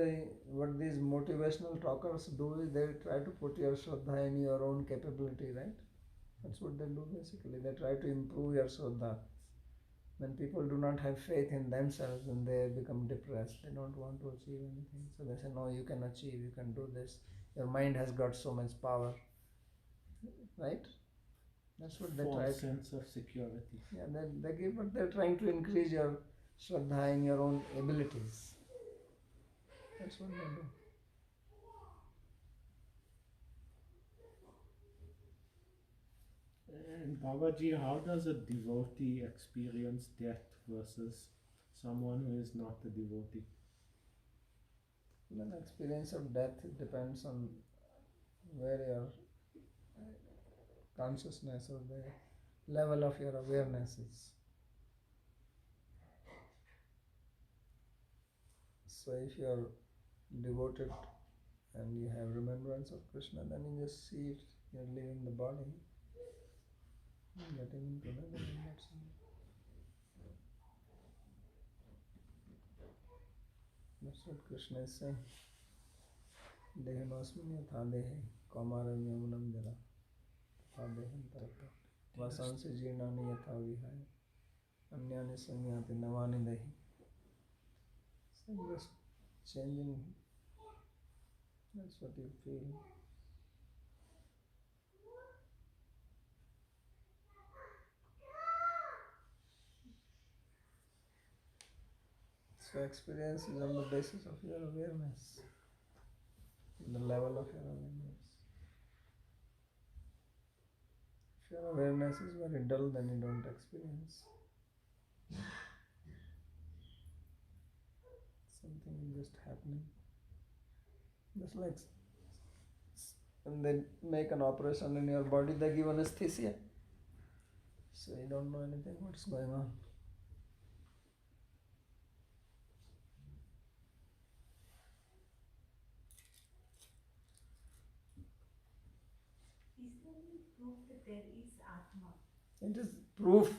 these motivational talkers do is they try to put your Shraddha in your own capability, right? That's what they do basically. They try to improve your Shraddha. When people do not have faith in themselves, then they become depressed. They don't want to achieve anything. So they say, no, you can achieve, you can do this. Your mind has got so much power. Right? That's what they try to. False sense of security. Yeah, they give, but they're trying to increase your Shraddha in your own abilities. That's what they do. And Babaji, how does a devotee experience death versus someone who is not a devotee? Well, an experience of death, it depends on where your consciousness or the level of your awareness is. So if you are devoted and you have remembrance of Krishna, then you just see it, you're leaving the body, getting into heaven, and that's all. That's what Krishna is saying. Dehanosmin yatha dehe kaumaram yamunam jara tha deham tarata vasansi jirnani yatha vihaya anyani sanyati navani dehi. So just changing, that's what you feel. So experience is on the basis of your awareness, the level of your awareness. If your awareness is very dull, then you don't experience. Something is just happening. Just like when they make an operation in your body, they give anesthesia. So you don't know anything what's going on. Is there any proof that there is Atma? It is proof.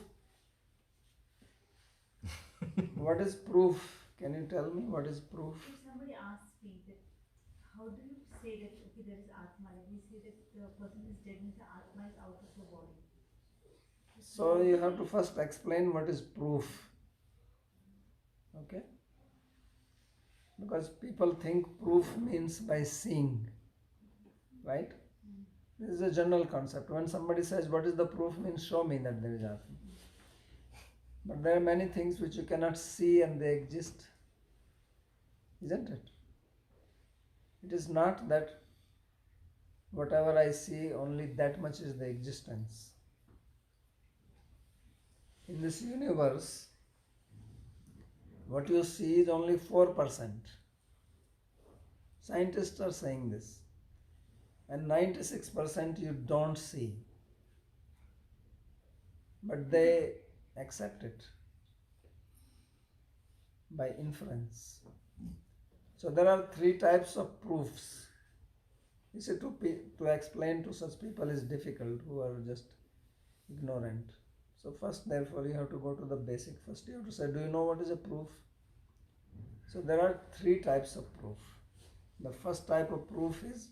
What is proof? Can you tell me what is proof? If somebody asks me that, how do you say that, okay, there is Atma? Let me say that the person is dead and the Atma is out of the body. So you have to first explain what is proof. Okay? Because people think proof means by seeing. Right? This is a general concept. When somebody says what is the proof, means show me that there is Atma. But there are many things which you cannot see and they exist. Isn't it? It is not that whatever I see, only that much is the existence. In this universe, what you see is only 4%. Scientists are saying this. and 96% you don't see, but they accept it by inference. So there are three types of proofs. You see, to explain to such people is difficult who are just ignorant. So first, therefore, you have to go to the basic. First, you have to say, do you know what is a proof? So there are three types of proof. The first type of proof is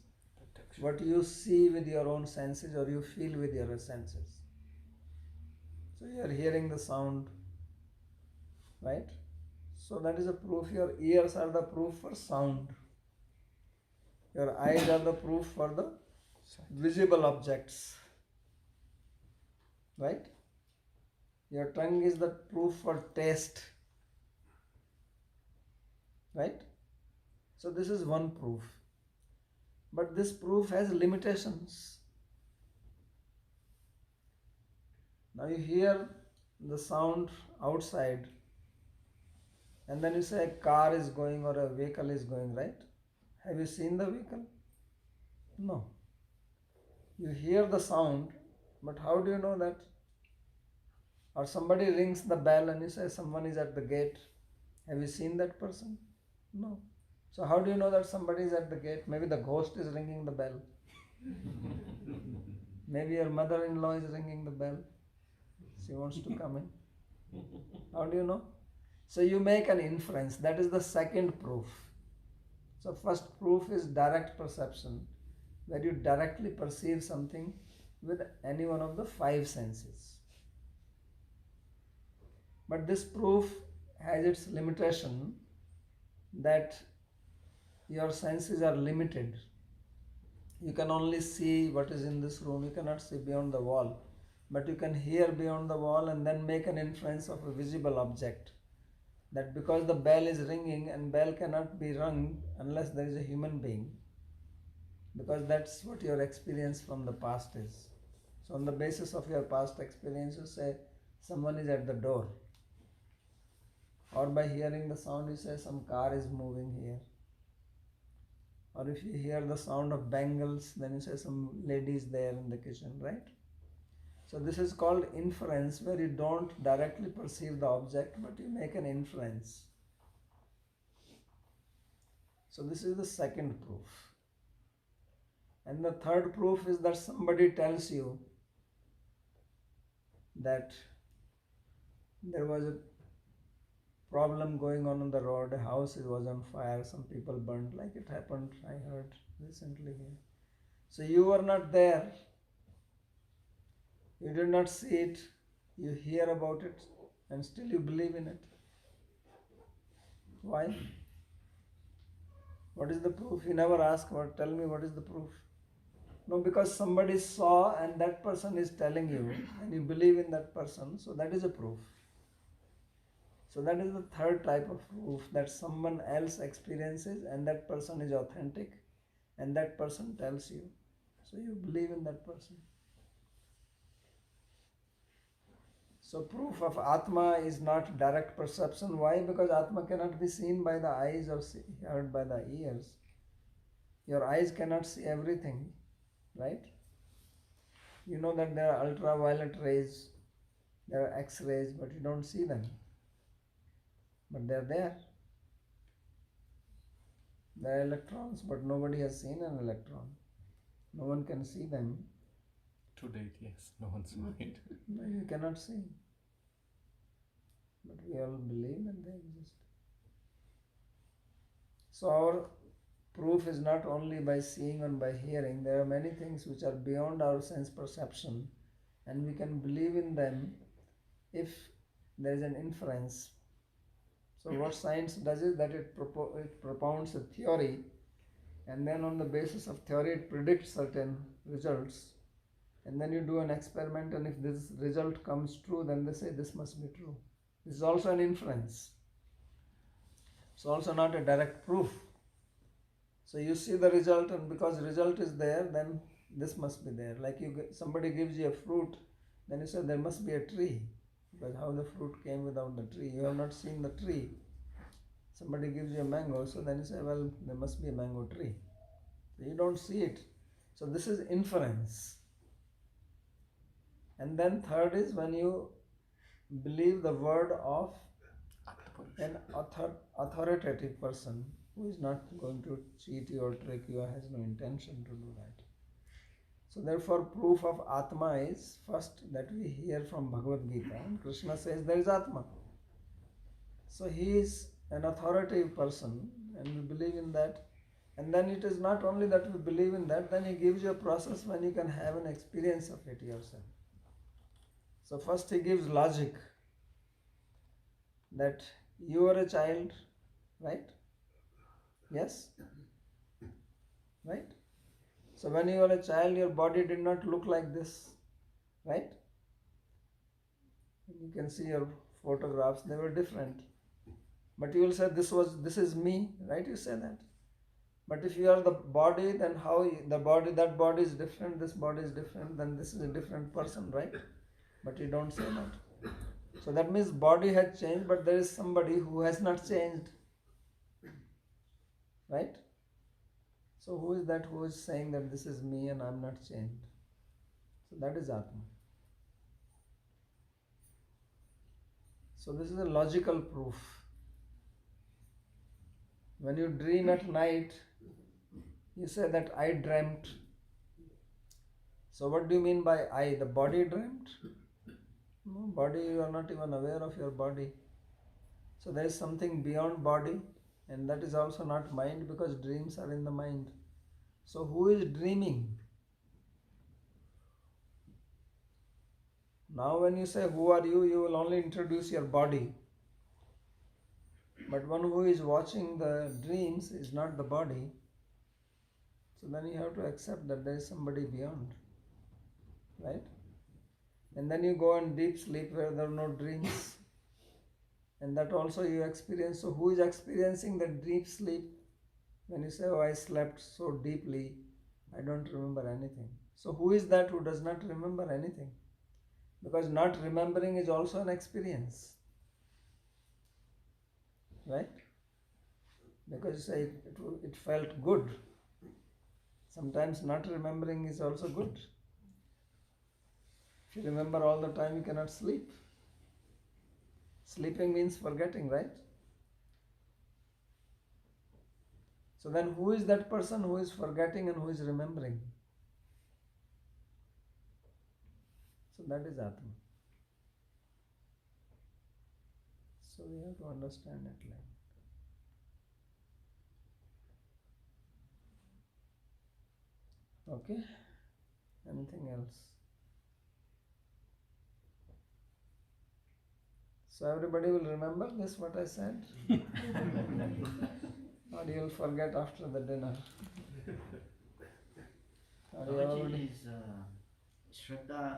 what you see with your own senses or you feel with your senses. So you are hearing the sound, right? So that is a proof. Your ears are the proof for sound. Your eyes are the proof for the visible objects, right? Your tongue is the proof for taste, right? So this is one proof. But this proof has limitations. Now you hear the sound outside and then you say a car is going or a vehicle is going, right? Have you seen the vehicle? No. You hear the sound, but how do you know that? Or somebody rings the bell and you say someone is at the gate. Have you seen that person? No. So how do you know that somebody is at the gate? Maybe the ghost is ringing the bell. Maybe your mother-in-law is ringing the bell. She wants to come in. How do you know? So you make an inference. That is the second proof. So first proof is direct perception, where you directly perceive something with any one of the five senses. But this proof has its limitation that your senses are limited. You can only see what is in this room. You cannot see beyond the wall. But you can hear beyond the wall and then make an inference of a visible object. That because the bell is ringing and bell cannot be rung unless there is a human being. Because that's what your experience from the past is. So on the basis of your past experience, you say someone is at the door. Or by hearing the sound, you say some car is moving here. Or if you hear the sound of bangles, then you say some lady is there in the kitchen, right? So this is called inference, where you don't directly perceive the object, but you make an inference. So this is the second proof. And the third proof is that somebody tells you that there was a problem going on the road, a house was on fire, some people burned, like it happened, I heard recently here. So you were not there, you did not see it, you hear about it, and still you believe in it. Why? What is the proof? You never ask, tell me what is the proof. No, because somebody saw and that person is telling you, and you believe in that person, so that is a proof. So that is the third type of proof, that someone else experiences and that person is authentic and that person tells you. So you believe in that person. So proof of Atma is not direct perception. Why? Because Atma cannot be seen by the eyes or heard by the ears. Your eyes cannot see everything, right? You know that there are ultraviolet rays, there are X-rays, but you don't see them. But they're there. There are electrons, but nobody has seen an electron. No one can see them. To date, yes, no one saw it. No, you cannot see. But we all believe that they exist. So our proof is not only by seeing and by hearing. There are many things which are beyond our sense perception, and we can believe in them if there is an inference. So what science does is that it propounds a theory, and then on the basis of theory it predicts certain results, and then you do an experiment, and if this result comes true, then they say this must be true. This is also an inference. It's also not a direct proof. So you see the result, and because result is there, then this must be there. Like somebody gives you a fruit, then you say there must be a tree. Because how the fruit came without the tree? You have not seen the tree. Somebody gives you a mango, so then you say, well, there must be a mango tree. So you don't see it. So this is inference. And then third is when you believe the word of an authoritative person who is not going to cheat you or trick you or has no intention to do that. So therefore proof of Atma is first that we hear from Bhagavad Gita, and Krishna says there is Atma. So he is an authoritative person and we believe in that. And then it is not only that we believe in that, then he gives you a process when you can have an experience of it yourself. So first he gives logic that you are a child, right? Yes? Right? So when you were a child, your body did not look like this, right? You can see your photographs, they were different. But you will say this is me, right? You say that. But if you are the body, then how that body is different, this body is different, then this is a different person, right? But you don't say that. So that means body has changed, but there is somebody who has not changed, right? So who is that who is saying that this is me and I am not changed? So that is Atma. So this is a logical proof. When you dream at night, you say that I dreamt. So what do you mean by I? The body dreamt? No, body, you are not even aware of your body. So there is something beyond body, and that is also not mind because dreams are in the mind. So who is dreaming? Now when you say who are you, you will only introduce your body. But one who is watching the dreams is not the body. So then you have to accept that there is somebody beyond. Right? And then you go in deep sleep where there are no dreams. And that also you experience. So who is experiencing the deep sleep? When you say, oh, I slept so deeply, I don't remember anything. So who is that who does not remember anything? Because not remembering is also an experience. Right? Because you say it felt good. Sometimes not remembering is also good. If you remember all the time, you cannot sleep. Sleeping means forgetting, right? So then who is that person who is forgetting and who is remembering? So that is Atma. So we have to understand it like. Okay? Anything else? So everybody will remember this what I said? Or you will forget after the dinner? Babaji, is Shraddha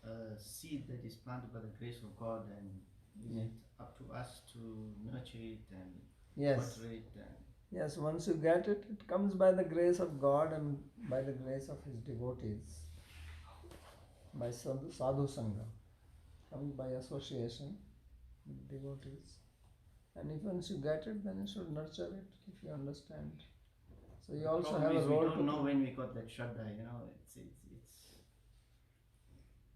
a seed that is planted by the grace of God, and is it up to us to nurture it and water it? Yes, once you get it, it comes by the grace of God and by the grace of His devotees, by sadhu sangha, comes by association with devotees. And if once you get it, then you should nurture it if you understand. So you also have a role. We don't know when we got that Shraddha, it's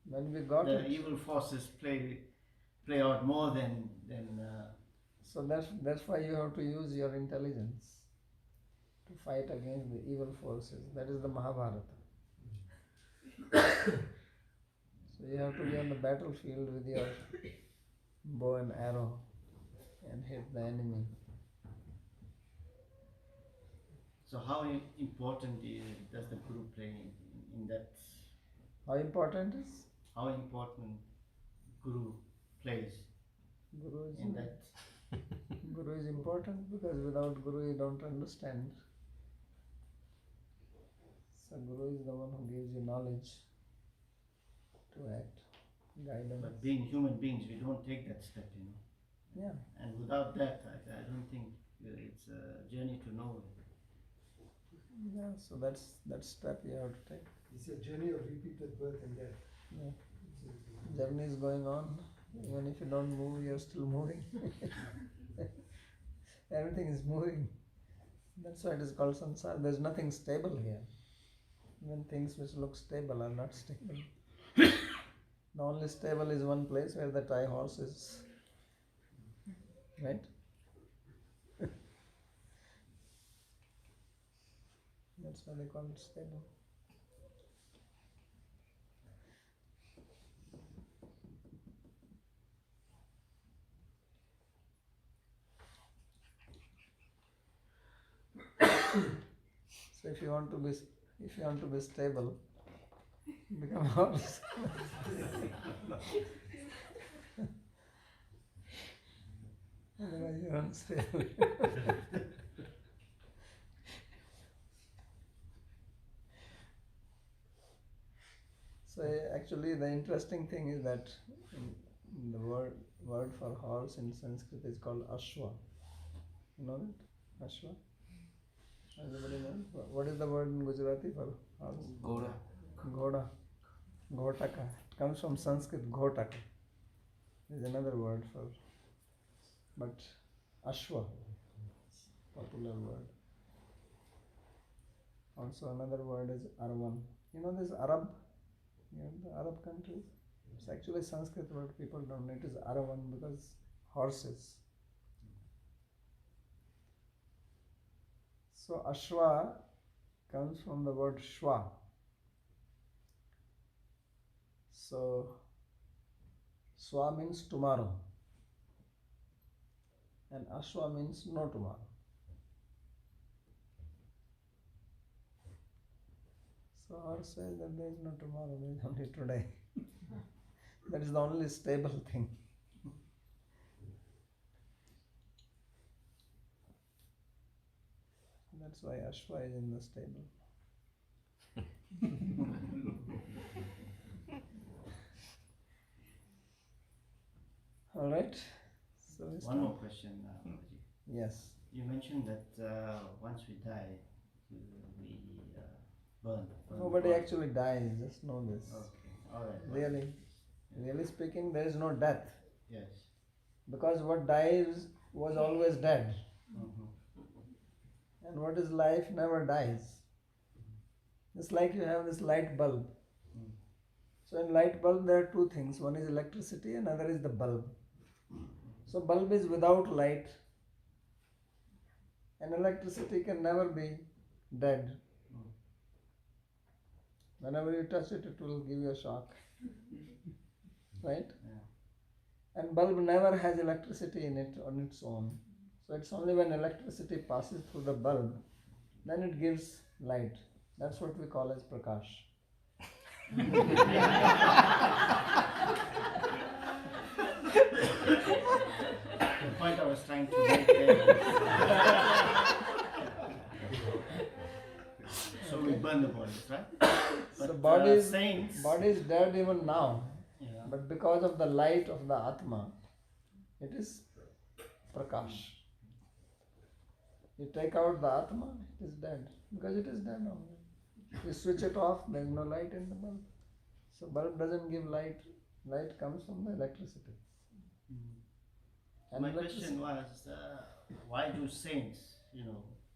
when we got the evil forces play out more than so that's why you have to use your intelligence to fight against the evil forces. That is the Mahabharata. So you have to be on the battlefield with your bow and arrow and hit the enemy. So how important does the Guru play in that? How important is? How important Guru plays Guru is in that? Guru is important because without Guru you don't understand. So Guru is the one who gives you knowledge to act, guidance. But being human beings, we don't take that step, Yeah. And without that, I don't think it's a journey to nowhere. Yeah, so that's that step you have to take. It's a journey of repeated birth and death. Yeah. Journey is going on. Even if you don't move, you're still moving. Everything is moving. That's why it is called samsara. There's nothing stable here. Even things which look stable are not stable. The only stable is one place where the Thai horse is. Right? That's why they call it stable. So if you want to be stable, become a horse. Otherwise you're unstable. So actually the interesting thing is that the word for horse in Sanskrit is called Ashwa. You know that? Ashwa? Everybody knows? What is the word in Gujarati for horse? Ghoda. Ghoda. Ghotaka. It comes from Sanskrit Ghotaka. There is another word for, but Ashwa, popular word. Also another word is Arvan. You know this Arab? You know the Arab countries? It's actually Sanskrit word, people don't know. It is Arvan because horses. So Ashwa comes from the word Shwa. So Swa means tomorrow and Ashwa means no tomorrow. So horse says that there is no tomorrow, there is only today. That is the only stable thing. That's why Ashwa is in the stable. All right. So One more question, Babaji. Yes. You mentioned that once we die, we burn. Nobody the body. actually dies. Just know this. Okay. All right. Really speaking, there is no death. Yes. Because what dies was always dead. Mm-hmm. And what is life never dies. It's like you have this light bulb. Mm. So in light bulb there are two things. One is electricity and other is the bulb. So bulb is without light. And electricity can never be dead. Mm. Whenever you touch it, it will give you a shock. Right? Yeah. And bulb never has electricity in it on its own. So it's only when electricity passes through the bulb, then it gives light. That's what we call as prakash. The point I was trying to make there. So we burn the bodies, right? So But, body is dead even now. Yeah. But because of the light of the Atma, it is prakash. You take out the Atma, it is dead. Because it is dead only. You switch it off, there is no light in the bulb. So bulb doesn't give light. Light comes from the electricity. And My question was, why do saints,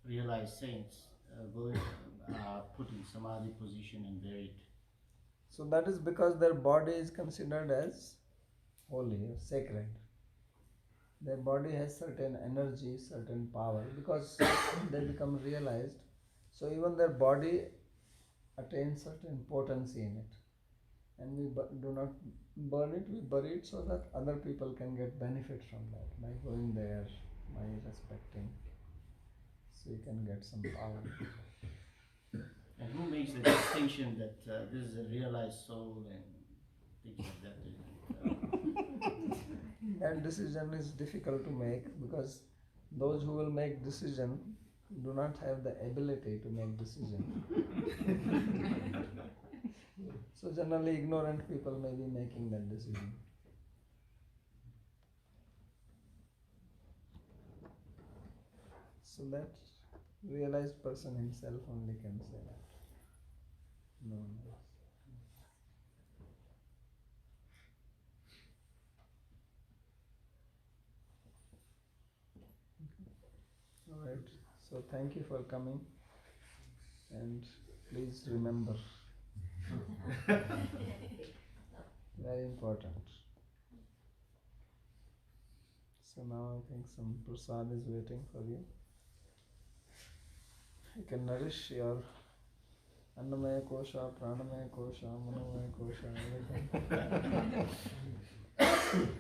realized saints, go put in samadhi position and buried? So that is because their body is considered as holy or sacred. Their body has certain energy, certain power because they become realized. So even their body attains certain potency in it. And we do not burn it, we bury it so that other people can get benefit from that by going there, by respecting. So you can get some power. And who makes the distinction that this is a realized soul and things like that? That decision is difficult to make because those who will make decision do not have the ability to make decision. So generally ignorant people may be making that decision. So that realized person himself only can say that. No one else. Alright, so thank you for coming and Please remember. Very important. So now I think some prasad is waiting for you. You can nourish your Annamaya kosha, Pranamaya kosha, Manomaya kosha, everything.